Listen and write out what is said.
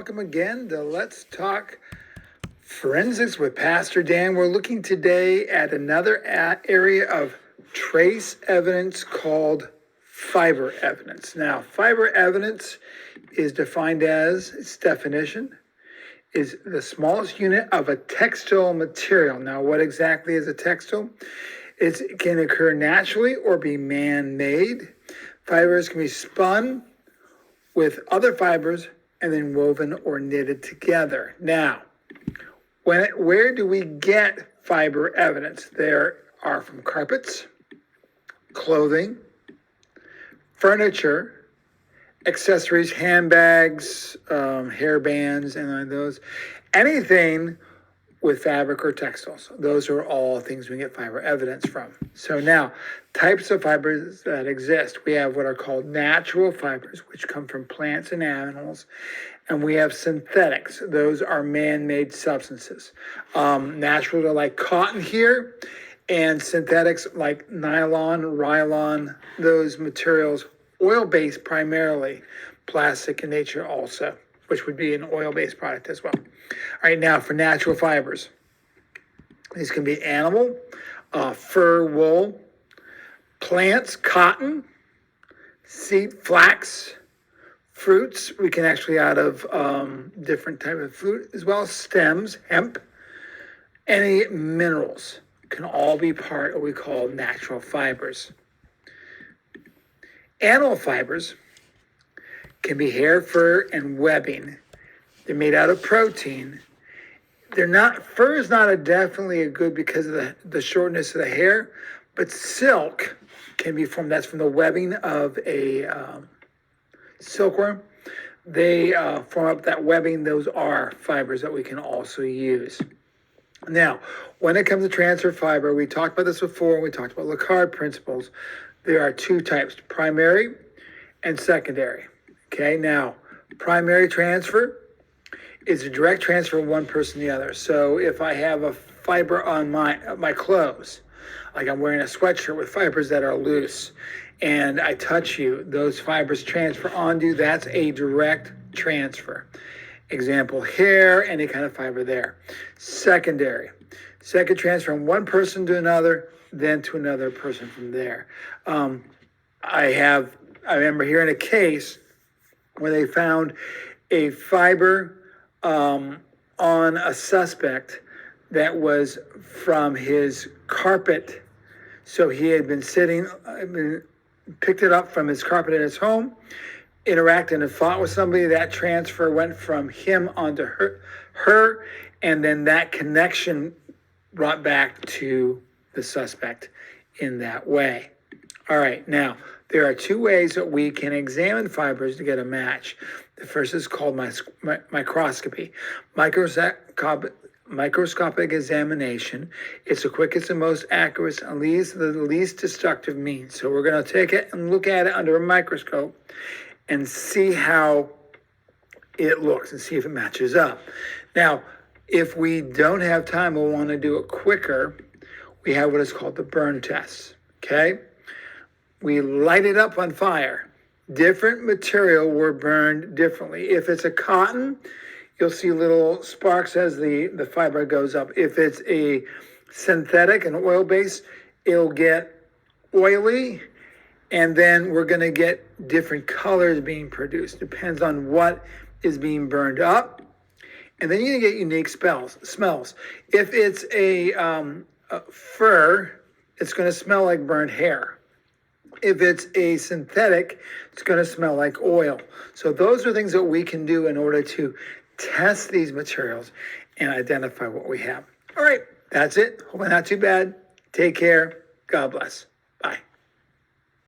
Welcome again to Let's Talk Forensics with Pastor Dan. We're looking today at another area of trace evidence called fiber evidence. Now, fiber evidence is defined as, its definition, is the smallest unit of a textile material. Now, what exactly is a textile? It can occur naturally or be man-made. Fibers can be spun with other fibers and then woven or knitted together. Now, where do we get fiber evidence? There are from carpets, clothing, furniture, accessories, handbags, hair bands, and like those. Anything with fabric or textiles. Those are all things we get fiber evidence from. So now, types of fibers that exist. We have what are called natural fibers, which come from plants and animals. And we have synthetics. Those are man-made substances. Natural are like cotton here, and synthetics like nylon, Rylon, those materials, oil-based primarily, plastic in nature also, which would be an oil-based product as well. All right, now for natural fibers. These can be animal, fur, wool, plants, cotton, seed, flax, fruits. We can actually out of different type of fruit as well, stems, hemp, any minerals can all be part of what we call natural fibers. Animal fibers can be hair, fur, and webbing. They're made out of protein. Fur is not definitely a good because of the shortness of the hair, but silk can be formed. That's from the webbing of a silkworm. They form up that webbing. Those are fibers that we can also use. Now, when it comes to transfer fiber, we talked about this before. We talked about Locard principles. There are two types, primary and secondary. Okay, now, primary transfer is a direct transfer from one person to the other. So if I have a fiber on my clothes, like I'm wearing a sweatshirt with fibers that are loose, and I touch you, those fibers transfer onto you, that's a direct transfer. Example, hair, any kind of fiber there. Secondary. Second transfer from one person to another, then to another person from there. I remember hearing a case where they found a fiber on a suspect that was from his carpet. So he had been picked it up from his carpet at his home, interacted and fought with somebody. That transfer went from him onto her, and then that connection brought back to the suspect in that way. All right, now, there are two ways that we can examine fibers to get a match. The first is called microscopy. Microscopic examination. It's the quickest and most accurate and leads to the least destructive means. So we're going to take it and look at it under a microscope and see how it looks and see if it matches up. Now, if we don't have time, we'll want to do it quicker. We have what is called the burn test. Okay? We light it up on fire. Different material were burned differently. If it's a cotton, you'll see little sparks as the fiber goes up. If it's a synthetic, an oil base, it'll get oily, and then we're going to get different colors being produced. Depends on what is being burned up. And then you get unique smells. If it's a fur, it's going to smell like burnt hair. If it's a synthetic, it's going to smell like oil. So those are things that we can do in order to test these materials and identify what we have. All right, that's it. Hope not too bad. Take care. God bless.